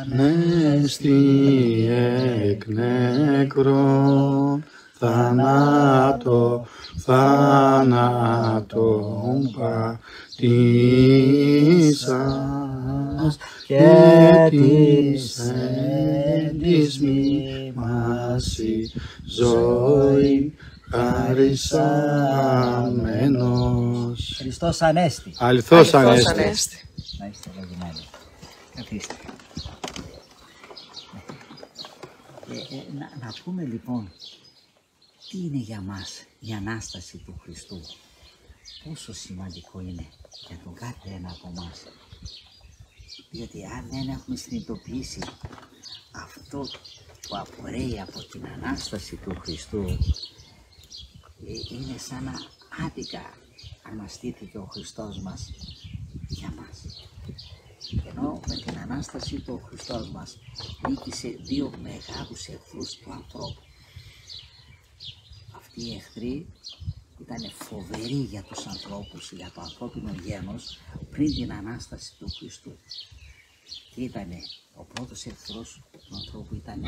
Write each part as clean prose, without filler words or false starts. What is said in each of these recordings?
ανέστη εκ νεκρών, θανάτων πατήσας και της εν της μήμασι ζωή χαρισάμενος. Χριστός Ανέστη. Αληθώς Ανέστη. Να είστε ευλογημένοι. Καθίστε. Να πούμε λοιπόν, τι είναι για μας η Ανάσταση του Χριστού. Πόσο σημαντικό είναι για τον κάθε ένα από εμάς. Διότι αν δεν έχουμε συνειδητοποιήσει αυτό που απορρέει από την Ανάσταση του Χριστού, είναι σαν να άδικα αναστήθηκε ο Χριστός μας για μας. Ενώ με την Ανάσταση του ο Χριστός μας νίκησε δύο μεγάλους εχθρούς του ανθρώπου. Αυτοί οι εχθροί ήταν φοβεροί για τους ανθρώπους, για το ανθρώπινο γένος πριν την Ανάσταση του Χριστού. Και ήτανε ο πρώτος εχθρός του ανθρώπου ήταν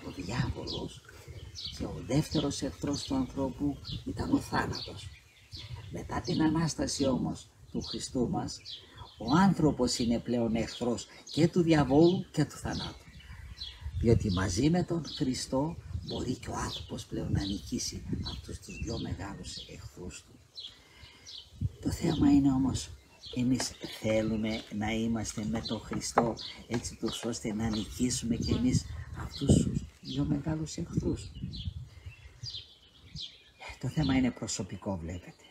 ο διάβολος και ο δεύτερος εχθρός του ανθρώπου ήταν ο θάνατος. Μετά την Ανάσταση όμως του Χριστού μας, ο άνθρωπος είναι πλέον εχθρός και του διαβόλου και του θανάτου. Διότι μαζί με τον Χριστό μπορεί και ο άνθρωπος πλέον να νικήσει αυτούς τους δύο μεγάλους εχθρούς του. Το θέμα είναι όμως, εμείς θέλουμε να είμαστε με τον Χριστό έτσι τους ώστε να νικήσουμε και εμείς αυτούς τους δύο μεγάλους εχθρούς. Το θέμα είναι προσωπικό, βλέπετε.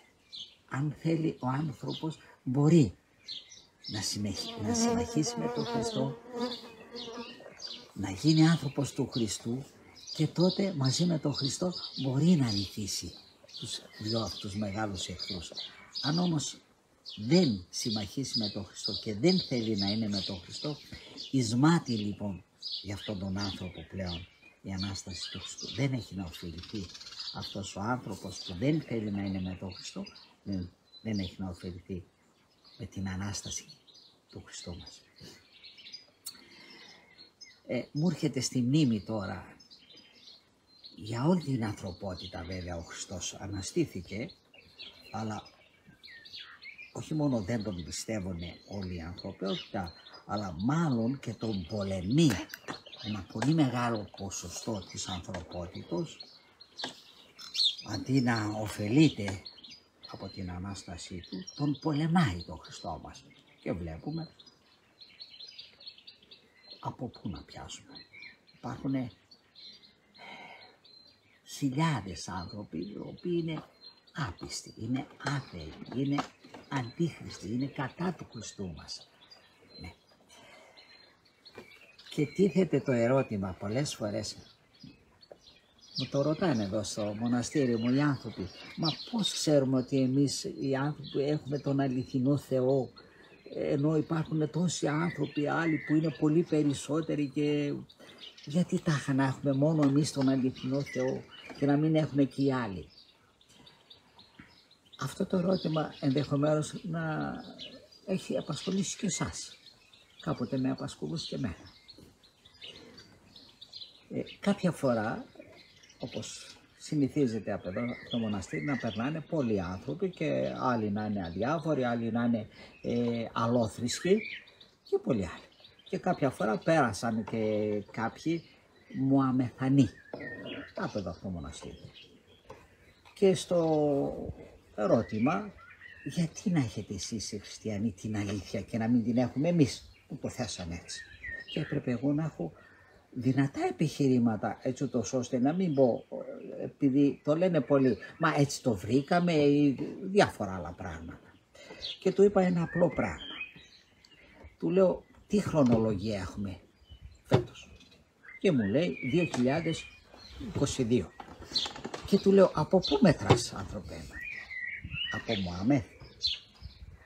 Αν θέλει ο άνθρωπος μπορεί να συνεχίσει με τον Χριστό, να γίνει άνθρωπος του Χριστού και τότε μαζί με τον Χριστό μπορεί να νικήσει τους δύο αυτούς μεγάλους εχθρούς. Αν όμως δεν συμμαχίσει με τον Χριστό και δεν θέλει να είναι με τον Χριστό, εις μάτι λοιπόν για αυτόν τον άνθρωπο πλέον η Ανάσταση του Χριστού δεν έχει να ωφεληθεί. Αυτός ο άνθρωπος που δεν θέλει να είναι με τον Χριστό δεν έχει να ωφεληθεί με την Ανάσταση του Χριστού μας. Μου έρχεται στη μνήμη τώρα, για όλη την ανθρωπότητα βέβαια ο Χριστός αναστήθηκε, αλλά όχι μόνο δεν τον πιστεύουν όλη η ανθρωπότητα, αλλά μάλλον και τον πολεμεί ένα πολύ μεγάλο ποσοστό της ανθρωπότητος, αντί να ωφελείται από την Ανάστασή του, τον πολεμάει τον Χριστό μας. Και βλέπουμε από πού να πιάσουμε. Υπάρχουν χιλιάδες άνθρωποι οι οποίοι είναι άπιστοι, είναι άθεοι, είναι αντίχριστοι, είναι κατά του Χριστού μας. Ναι. Και τίθεται το ερώτημα πολλές φορές, μου το ρωτάνε εδώ στο μοναστήρι μου οι άνθρωποι, μα πώς ξέρουμε ότι εμείς οι άνθρωποι έχουμε τον αληθινό Θεό, ενώ υπάρχουν τόσοι άνθρωποι άλλοι που είναι πολύ περισσότεροι, και γιατί τάχα να έχουμε μόνο εμείς τον αληθινό Θεό και να μην έχουμε και οι άλλοι. Αυτό το ερώτημα ενδεχομένως να έχει απασχολήσει και εσάς. Κάποτε με απασχολούσε και εμένα. Κάποια φορά, όπως συνηθίζεται από εδώ, από το μοναστήρι, να περνάνε πολλοί άνθρωποι και άλλοι να είναι αδιάφοροι, άλλοι να είναι αλόθρησκοι και πολλοί άλλοι. Και κάποια φορά πέρασαν και κάποιοι μουαμεθανοί από εδώ από το μοναστήρι. Και στο ερώτημα, γιατί να έχετε εσείς οι χριστιανοί την αλήθεια και να μην την έχουμε εμείς, που το θέσαν έτσι. Και έπρεπε εγώ να έχω δυνατά επιχειρήματα, έτσι ούτως ώστε να μην πω, επειδή το λένε πολλοί, μα έτσι το βρήκαμε ή διάφορα άλλα πράγματα. Και του είπα ένα απλό πράγμα. Του λέω, τι χρονολογία έχουμε φέτος? Και μου λέει 2022. Και του λέω, από πού μετράς, άνθρωπε μου? Από Μωάμεθ,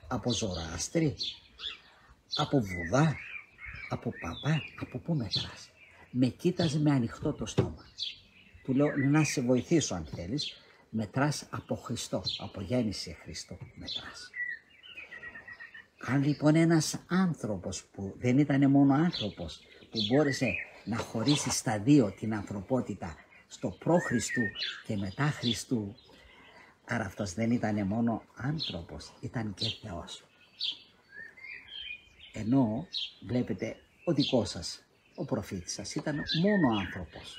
από Ζωράστρη, από Βουδά, από Παπά, από πού μετράς? Με κοίταζε με ανοιχτό το στόμα. Του λέω, να σε βοηθήσω αν θέλεις, μετράς από Χριστό, από γέννηση Χριστό μετράς. Αν λοιπόν ένας άνθρωπος που δεν ήταν μόνο άνθρωπος, που μπόρεσε να χωρίσει στα δύο την ανθρωπότητα, στο προ-Χριστού και μετά Χριστού, άρα αυτός δεν ήταν μόνο άνθρωπος, ήταν και Θεός. Ενώ βλέπετε ο δικός σας, ο προφήτης σας ήταν μόνο άνθρωπος.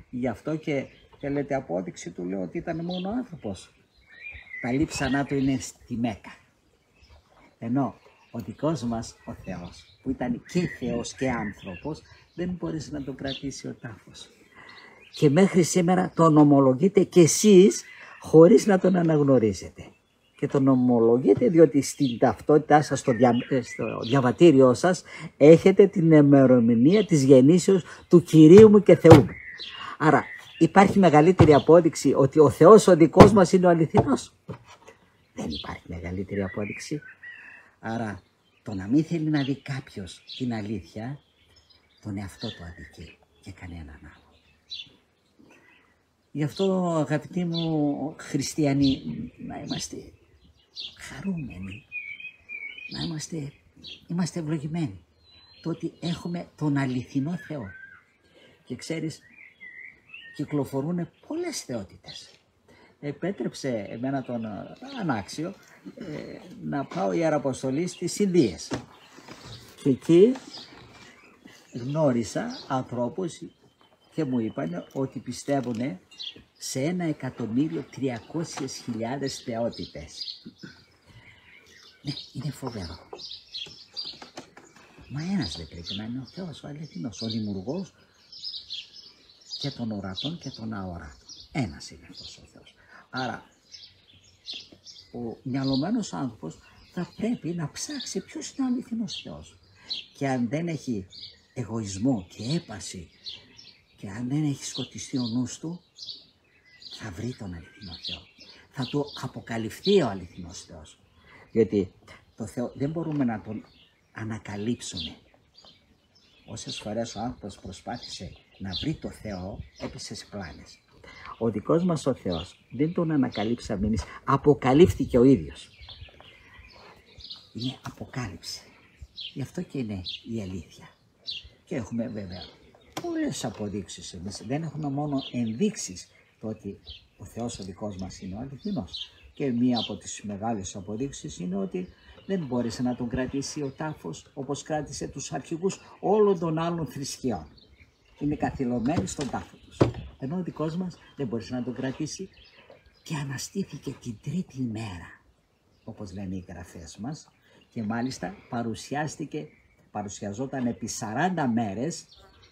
Γι' αυτό και θέλετε απόδειξη, του λέω ότι ήταν μόνο άνθρωπος. Τα λείψανά του είναι στη Μέκα. Ενώ ο δικός μας ο Θεός, που ήταν και Θεός και άνθρωπος, δεν μπόρεσε να τον κρατήσει ο τάφος. Και μέχρι σήμερα τον ομολογείτε κι εσείς χωρίς να τον αναγνωρίζετε. Και τον ομολογείτε διότι στην ταυτότητά σας, στο διαβατήριό σας, έχετε την ημερομηνία της γεννήσεως του Κυρίου μου και Θεού μου. Άρα υπάρχει μεγαλύτερη απόδειξη ότι ο Θεός ο δικός μας είναι ο αληθινός? Δεν υπάρχει μεγαλύτερη απόδειξη. Άρα το να μην θέλει να δει κάποιος την αλήθεια, τον εαυτό του αδικεί και κανέναν άλλο. Γι' αυτό, αγαπητοί μου χριστιανοί, να είμαστε χαρούμενοι, να είμαστε ευλογημένοι, το ότι έχουμε τον αληθινό Θεό. Και ξέρεις, κυκλοφορούν πολλές θεότητες. Επέτρεψε εμένα τον ανάξιο να πάω ιεραποστολή στις Ινδίες. Και εκεί γνώρισα ανθρώπους και μου είπαν ότι πιστεύουν σε 1.300.000 θεότητες. Ναι, είναι φοβερό. Μα ένας δεν πρέπει να είναι ο Θεός, ο αληθινός, ο δημιουργός και των ορατών και των αόρατων. Ένας είναι αυτός ο Θεός. Άρα, ο μυαλωμένος άνθρωπος θα πρέπει να ψάξει ποιος είναι ο αληθινός Θεός. Και αν δεν έχει εγωισμό και έπαση και αν δεν έχει σκοτιστεί ο νους του, θα βρει τον αληθινό Θεό. Θα του αποκαλυφθεί ο αληθινός Θεός. Γιατί το Θεό δεν μπορούμε να τον ανακαλύψουμε. Όσες φορές ο άνθρωπος προσπάθησε να βρει το Θεό, έπεσε σε πλάνες. Ο δικός μας ο Θεός δεν τον ανακαλύψαμε εμείς, αποκαλύφθηκε ο ίδιος. Είναι αποκάλυψη. Γι' αυτό και είναι η αλήθεια. Και έχουμε βέβαια πολλές αποδείξεις εμείς. Δεν έχουμε μόνο ενδείξεις το ότι ο Θεός ο δικός μας είναι ο αληθινός. Και μία από τις μεγάλες αποδείξεις είναι ότι δεν μπόρεσε να τον κρατήσει ο τάφος όπως κράτησε τους αρχηγούς όλων των άλλων θρησκειών. Είναι καθυλωμένοι στον τάφο τους. Ενώ ο δικός μας δεν μπόρεσε να τον κρατήσει και αναστήθηκε την τρίτη ημέρα, όπως λένε οι γραφές μας, και μάλιστα παρουσιαζόταν επί 40 μέρες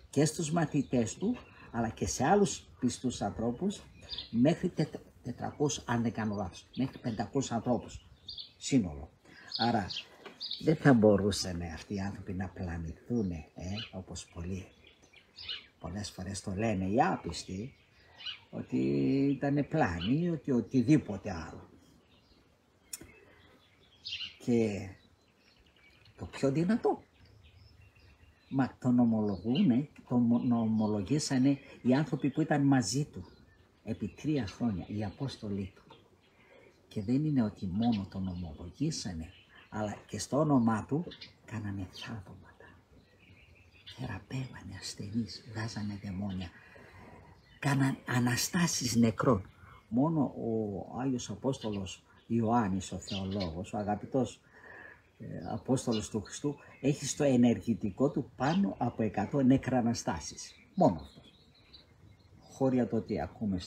και στους μαθητές του, αλλά και σε άλλους πιστούς ανθρώπους, μέχρι 400, αν δεν κάνω λάθος, μέχρι 500 ανθρώπους σύνολο. Άρα δεν θα μπορούσαν αυτοί οι άνθρωποι να πλανηθούν, όπως πολλές φορές το λένε οι άπιστοι, ότι ήταν πλάνοι, ότι οτιδήποτε άλλο. Και το πιο δυνατό, μα τον ομολογήσανε οι άνθρωποι που ήταν μαζί του επί 3 χρόνια, οι Απόστολοι του. Και δεν είναι ότι μόνο τον ομολογήσανε, αλλά και στο όνομά του κάνανε θαύματα. Θεραπεύανε ασθενείς, βγάζανε δαιμόνια, κάναν αναστάσεις νεκρών. Μόνο ο Άγιος Απόστολος Ιωάννης, ο θεολόγος, ο αγαπητός Απόστολος του Χριστού, έχει στο ενεργητικό του πάνω από 100 νεκραναστάσεις. Μόνο αυτό. Χώρια το ότι ακούμε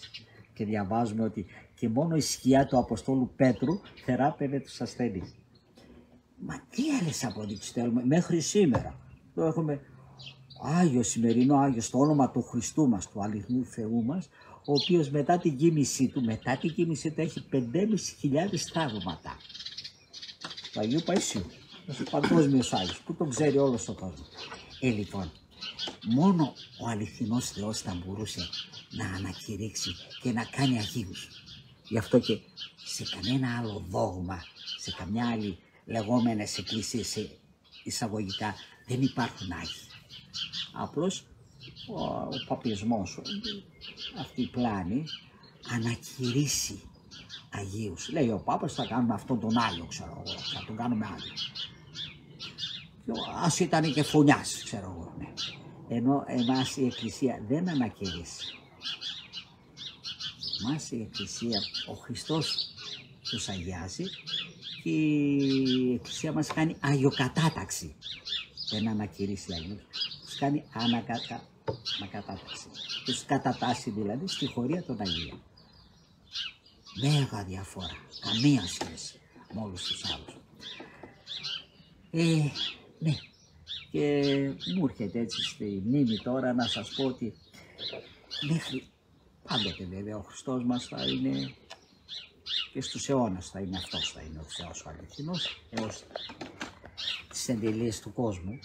και διαβάζουμε ότι και μόνο η σκιά του Αποστόλου Πέτρου θεράπευε τους ασθενείς. Μα τι άλλες αποδείξεις θέλουμε? Μέχρι σήμερα το έχουμε Άγιο σημερινό Άγιο στο όνομα του Χριστού μας, του αληθινού Θεού μας, ο οποίος μετά την κοίμησή του έχει 5.500 θαύματα. Του Αγίου Παϊσίου, ο παγκόσμιος Άγιος, που τον ξέρει όλο ο κόσμο. Λοιπόν, μόνο ο αληθινός Θεός θα μπορούσε να ανακηρύξει και να κάνει Αγίους. Γι' αυτό και σε κανένα άλλο δόγμα, σε καμιά άλλη λεγόμενες εκκλησίες εισαγωγικά δεν υπάρχουν Άγιοι. Απλώς ο παπισμός, αυτή η πλάνη, ανακηρύσει Αγίους. Λέει ο Πάπας θα κάνουμε αυτόν τον άλλο, ξέρω εγώ, θα τον κάνουμε άλλο. Ας ήταν και φωνιάς, ξέρω εγώ, ναι. Ενώ εμάς η Εκκλησία δεν ανακηρύσσει. Εμάς η Εκκλησία, ο Χριστός τους αγιάζει και η Εκκλησία μας κάνει αγιοκατάταξη. Δεν ανακηρύσσει Αγίους, τους κάνει ανακατάταξη. Τους κατατάσσει δηλαδή στη χωρία των Αγίων. Μέγα διαφορά, καμία σχέση με όλους τους άλλους. Ναι, και μου έρχεται έτσι στη μνήμη τώρα να σας πω ότι μέχρι πάντοτε βέβαια ο Χριστός μας θα είναι και στους αιώνας θα είναι αυτός, θα είναι ο Θεός ο αληθινός έως τις εντελείες του κόσμου.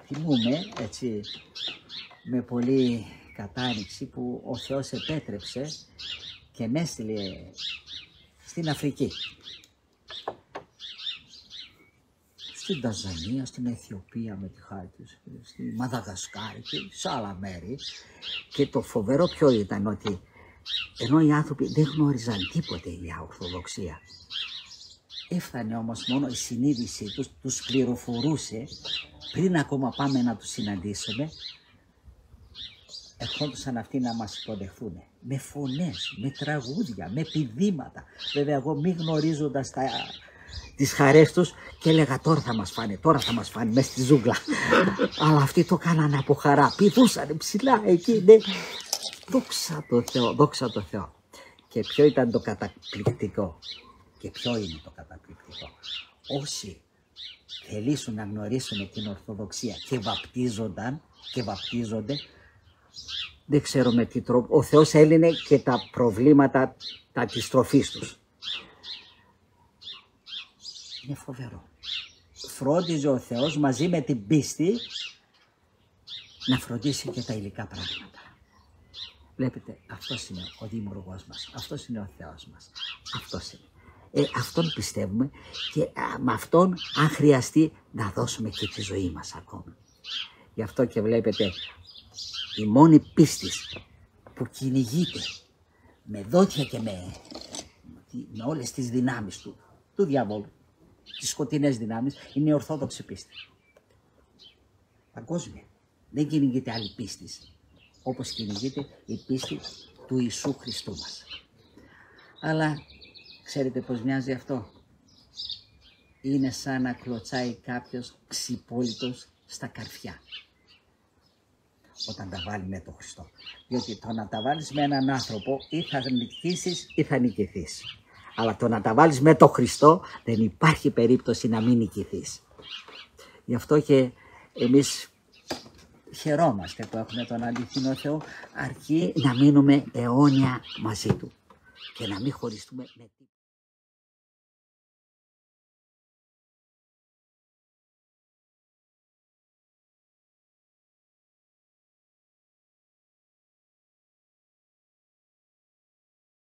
Θυμούμαι έτσι με πολύ κατάνοιξη που ο Θεός επέτρεψε και με έστειλε στην Αφρική. Στην Τανζανία, στην Αιθιοπία με τη χάρη της, στη Μαδαγασκάρη και σε άλλα μέρη. Και το φοβερό ποιο ήταν ότι ενώ οι άνθρωποι δεν γνώριζαν τίποτε για Ορθοδοξία, έφτανε όμως μόνο η συνείδησή τους, τους πληροφορούσε πριν ακόμα πάμε να τους συναντήσουμε, ερχόντουσαν αυτοί να μας υποδεχθούν με φωνές, με τραγούδια, με πηδήματα. Βέβαια εγώ μη γνωρίζοντας τις χαρές τους και έλεγα τώρα θα μας φάνε μέσα στη ζούγκλα. Αλλά αυτοί το κάνανε από χαρά, πηδούσαν ψηλά εκεί, ναι. Δόξα τω Θεώ. Και ποιο ήταν το καταπληκτικό και ποιο είναι το καταπληκτικό. Όσοι θελήσουν να γνωρίσουν την Ορθοδοξία και βαπτίζονται, δεν ξέρω με τι τρόπο, ο Θεός έλυνε και τα προβλήματα της τροφής τους. Είναι φοβερό. Φρόντιζε ο Θεός μαζί με την πίστη να φροντίσει και τα υλικά πράγματα. Βλέπετε, αυτός είναι ο Δημιουργός μας, αυτός είναι ο Θεός μας, αυτός είναι. Αυτόν πιστεύουμε και με αυτόν αν χρειαστεί να δώσουμε και τη ζωή μας ακόμη. Γι' αυτό και βλέπετε η μόνη πίστη που κυνηγείται με δόντια και με όλες τις δυνάμεις του διαβόλου, τις σκοτεινές δυνάμεις, είναι η Ορθόδοξη πίστη. Παγκόσμια. Δεν κυνηγείται άλλη πίστη όπως κυνηγείται η πίστη του Ιησού Χριστού μας. Αλλά ξέρετε πως μοιάζει αυτό? Είναι σαν να κλωτσάει κάποιος ξυπόλυτος στα καρφιά όταν τα βάλει με τον Χριστό. Διότι το να τα βάλεις με έναν άνθρωπο ή θα νικήσεις ή θα νικηθείς. Αλλά το να τα βάλεις με τον Χριστό δεν υπάρχει περίπτωση να μην νικηθείς. Γι' αυτό και εμείς χαιρόμαστε που έχουμε τον αληθινό Θεό, αρκεί να μείνουμε αιώνια μαζί Του και να μην χωριστούμε με τίποτα.